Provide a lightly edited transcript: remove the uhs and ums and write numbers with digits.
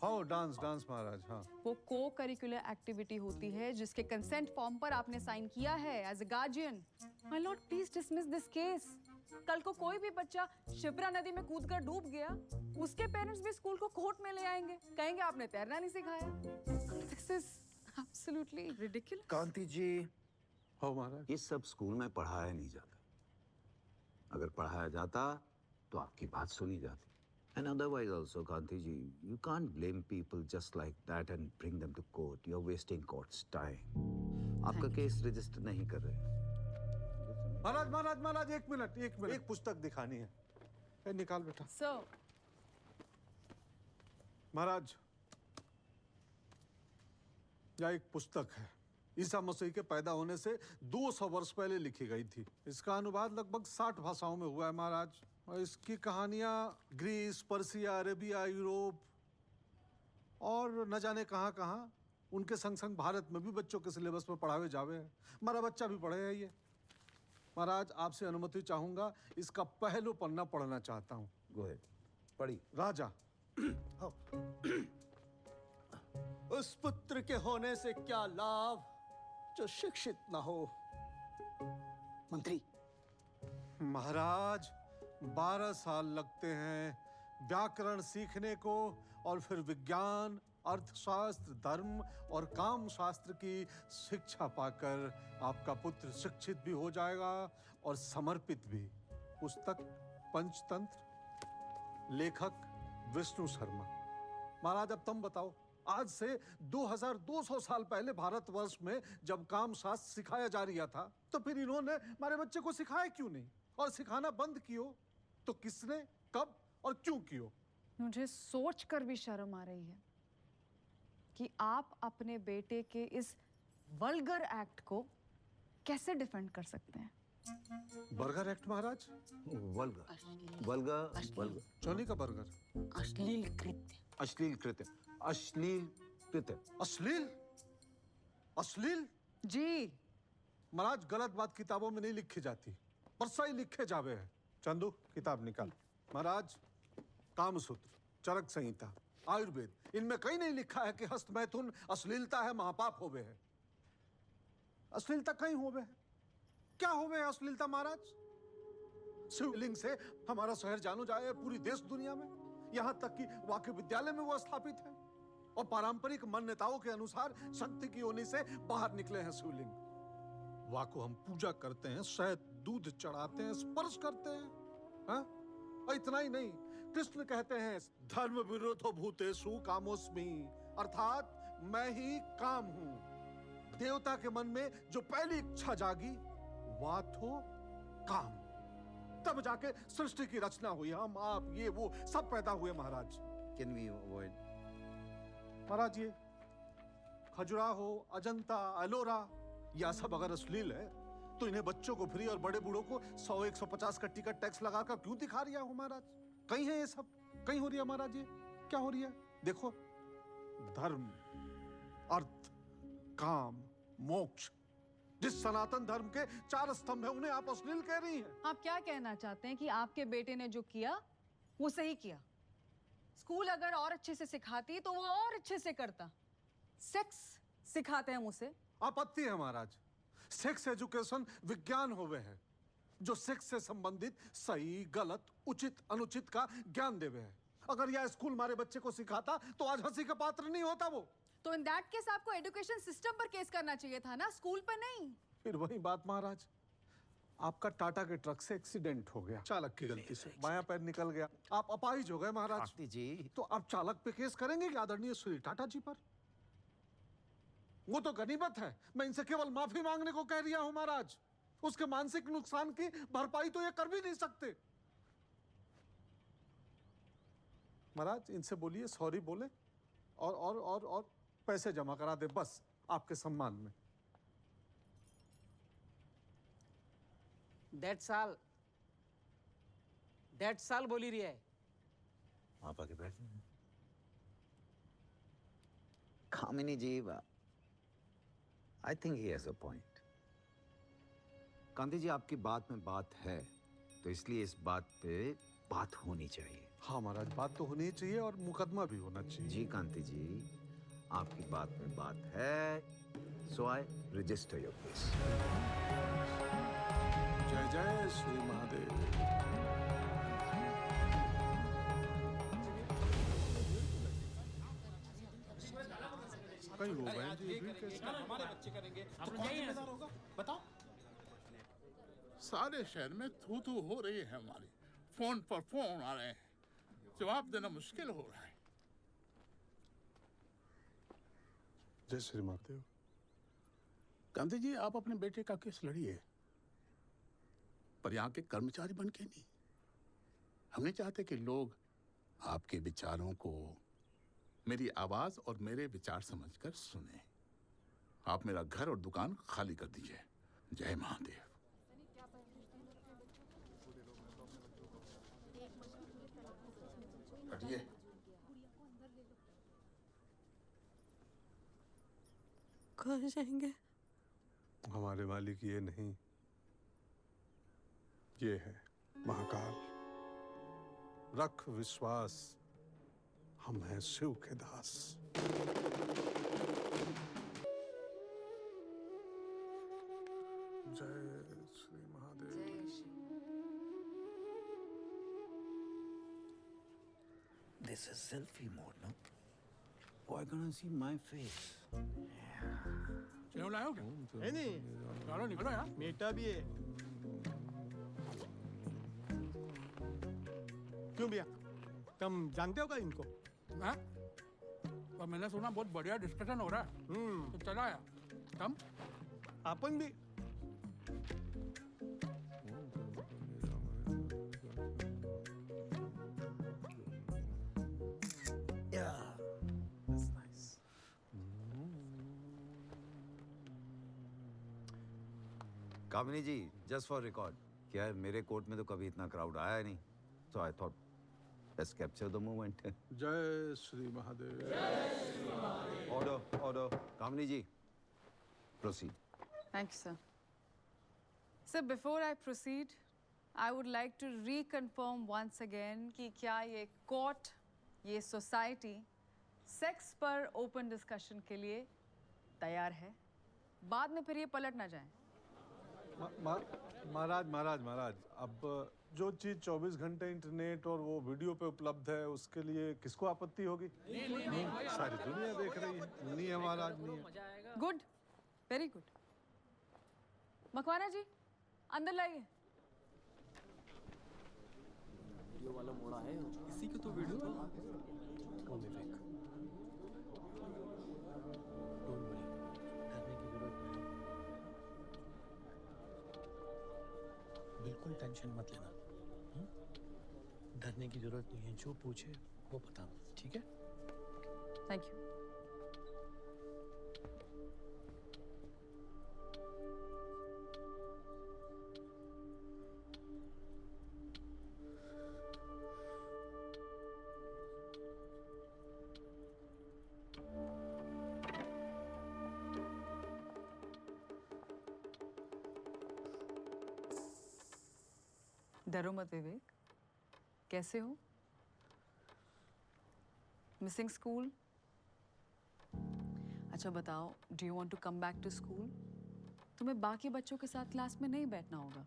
हाँ dance dance महाराज। हाँ वो को करिकुलर एक्टिविटी होती है जिसके कंसेंट फॉर्म पर आपने साइन किया है as a guardian. My lord please dismiss this case. कल को कोई भी बच्चा शिप्रा नदी में कूदकर डूब गया, उसके पेरेंट्स भी स्कूल को कोर्ट में ले आएंगे, कहेंगे आपने तैरना नहीं सिखाया। This is absolutely ridiculous. Kanti ji, हाँ महाराज। ये सब स्कूल में पढ़ाया नहीं जाता। अगर पढ़ाया जाता तो आपकी बात सुनी जाती। And otherwise also, Kanti ji, you can't blame people just like that and bring them to court. You're wasting court's time. आपका केस रजिस्टर नहीं कर रहे। महाराज महाराज महाराज एक मिनट एक पुस्तक दिखानी है। निकाल बेटा। सर महाराज यह एक पुस्तक है, ईसा मसीह के पैदा होने से 200 वर्ष पहले लिखी गई थी। इसका अनुवाद लगभग 60 भाषाओं में हुआ है महाराज। और इसकी कहानियां ग्रीस, पर्सिया, अरेबिया, यूरोप और न जाने कहां कहां, उनके संग संग भारत में भी बच्चों के सिलेबस में पढ़ावे जावे हैं। हमारा बच्चा भी पढ़े है ये। महाराज आपसे अनुमति चाहूंगा, इसका पहला पन्ना पढ़ना चाहता हूं। Go ahead. पढ़ी। राजा। उस पुत्र के होने से क्या लाभ जो शिक्षित न हो। मंत्री। महाराज 12 साल लगते हैं व्याकरण सीखने को, और फिर विज्ञान, अर्थशास्त्र, धर्म और काम शास्त्र की शिक्षा पाकर आपका पुत्र शिक्षित भी हो जाएगा और समर्पित भी। पुस्तक पंचतंत्र, लेखक विष्णु शर्मा। महाराज अब तुम बताओ, आज से 2200 साल पहले भारतवर्ष में जब काम शास्त्र सिखाया जा रहा था, तो फिर इन्होंने हमारे बच्चे को सिखाया क्यों नहीं, और सिखाना बंद कियो तो किसने, कब और क्यों कियो? मुझे सोचकर भी शर्म आ रही है कि आप अपने बेटे के इस वल्गर एक्ट को कैसे डिफेंड कर सकते हैं। बर्गर एक्ट महाराज? वल्गर चौनी का बर्गर। अश्लील कृत्य। अश्लील कृत्य। अश्लील कृत्य। अश्लील? अश्लील? जी महाराज गलत बात किताबों में नहीं लिखी जाती, पर सही लिखे जावे हैं। चंदू किताब निकाल। महाराज कामसूत्र, चरक संहिता, आयुर्वेद, इनमें कहीं नहीं लिखा है कि हस्त मैथुन अश्लीलता है, महापाप होवे है। अश्लीलता कहीं होवे है? क्या होवे है अश्लीलता महाराज? शिवलिंग से हमारा शहर जानो जाए पूरी देश दुनिया में, यहां तक कि वाक्य विद्यालय में वो स्थापित है, और पारंपरिक मान्यताओं के अनुसार शक्ति की योनि से बाहर निकले हैं शिवलिंग। वाह को हम पूजा करते हैं, शहद दूध चढ़ाते हैं, स्पर्श करते हैं। हाँ? और इतना ही नहीं, कृष्ण कहते हैं धर्म विरोधो भूतेषु कामोस्मि, अर्थात मैं ही काम हूं। देवता के मन में जो पहली इच्छा जागी वह थो काम, तब जाके सृष्टि की रचना हुई। हम आप ये वो सब पैदा हुए महाराज। Can we avoid? महाराज ये खजुराहो, अजंता, एलोरा, यह सब अगर अश्लील है तो इन्हें बच्चों को फ्री और बड़े बूढ़ों को 100-150 का टिकट टैक्स लगाकर क्यों दिखा रही हो महाराज? कहीं है ये सब? कहीं हो रही है महाराज? ये क्या हो रही है? देखो, धर्म, अर्थ, काम, मोक्ष, जिस सनातन धर्म के 4 स्तंभ है, उन्हें आप अश्लील कह रही हैं। आप क्या कहना चाहते हैं कि आपके बेटे ने जो किया वो सही किया? स्कूल अगर और अच्छे से सिखाती तो वो और अच्छे से करता। सेक्स सिखाते हैं उसे। आपत्ति है महाराज। सेक्स एजुकेशन विज्ञान होवे है जो सेक्स से संबंधित सही, गलत, उचित, अनुचित का ज्ञान देवे है। अगर यह स्कूल हमारे बच्चे को सिखाता तो आज हंसी का पात्र नहीं होता वो। तो इन दैट केस आपको एजुकेशन सिस्टम पर केस करना चाहिए था ना, स्कूल पर नहीं। फिर वही बात महाराज, आपका टाटा के ट्रक से एक्सीडेंट हो गया, चालक की गलती से बायां पैर निकल गया, आप अपाहिज हो गए महाराज। कांति जी, तो आप चालक पे केस करेंगे कि आदरणीय श्री टाटा जी पर? वो तो गनीमत है, मैं इनसे केवल माफी मांगने को कह रहा हूं महाराज। उसके मानसिक नुकसान की भरपाई तो ये कर भी नहीं सकते। महाराज इनसे बोलिए सॉरी बोले और पैसे जमा करा दे, बस आपके सम्मान में। दैट साल बोली रही है। आप आके बैठ। कामिनी जी, I think he has a point. कांति जी, आपकी बात में बात है, तो इसलिए इस बात पे बात होनी चाहिए। हाँ महाराज, बात तो होनी ही चाहिए और मुकदमा भी होना चाहिए। जी कांति जी, आपकी बात में बात है, सो आई रजिस्टर योर केस। जय जय श्री महादेव। कहीं वो बहन जी भी कैसे? हमारे बच्चे करेंगे तो कौन जिम्मेदार होगा बताओ। सारे शहर में थू थू हो रही है हमारी, फोन पर फोन आ रहे हैं, जवाब देना मुश्किल हो रहा है। जय श्री महादेव। गांधी जी, आप अपने बेटे का केस लड़िए, पर यहाँ के कर्मचारी बन के नहीं। हम नहीं चाहते कि लोग आपके विचारों को मेरी आवाज और मेरे विचार समझकर सुने। आप मेरा घर और दुकान खाली कर दीजिए। जय महादेव। हटिए। कहाँ जाएंगे? हमारे मालिक ये नहीं, ये है महाकाल। रख विश्वास, हम हैं शिव के दास। जय Shri Mahadev. This is selfie mode, no? Why gonna see my face? चलो लाओ क्या? है नहीं, चलो निकलो यार। मीठा भी है। क्यों भैया, तुम जानते हो क्या इनको? हाँ? और मैंने सुना बहुत बढ़िया डिस्कशन हो रहा है। तो चला यार। तुम? अपन भी। कामिनी जी, जस्ट फॉर रिकॉर्ड, क्या है, मेरे कोर्ट में तो कभी इतना क्राउड आया नहीं, so I thought let's capture the moment. जय Shri Mahadev. Order. Kamini ji, proceed. Thank you, sir. Sir, before I proceed, I would like to reconfirm once again कि क्या ये court, ये society, sex पर open discussion के लिए तैयार है? बाद में फिर ये पलट ना जाए। महाराज, अब जो चीज 24 घंटे इंटरनेट और वो वीडियो पे उपलब्ध है, उसके लिए किसको आपत्ति होगी? सारी दुनिया देख रही है। नहीं है महाराज, नहीं है। Good, very good. Makwana ji, अंदर लाइए। इसी की तो वीडियो था। बिल्कुल टेंशन मत लेना। डरने की जरूरत नहीं है, जो पूछे वो बताना, ठीक है? Thank you. डरो मत विवेक, कैसे हो? Missing school? अच्छा बताओ, do you want to come back to school? तुम्हें बाकी बच्चों के साथ क्लास में नहीं बैठना होगा।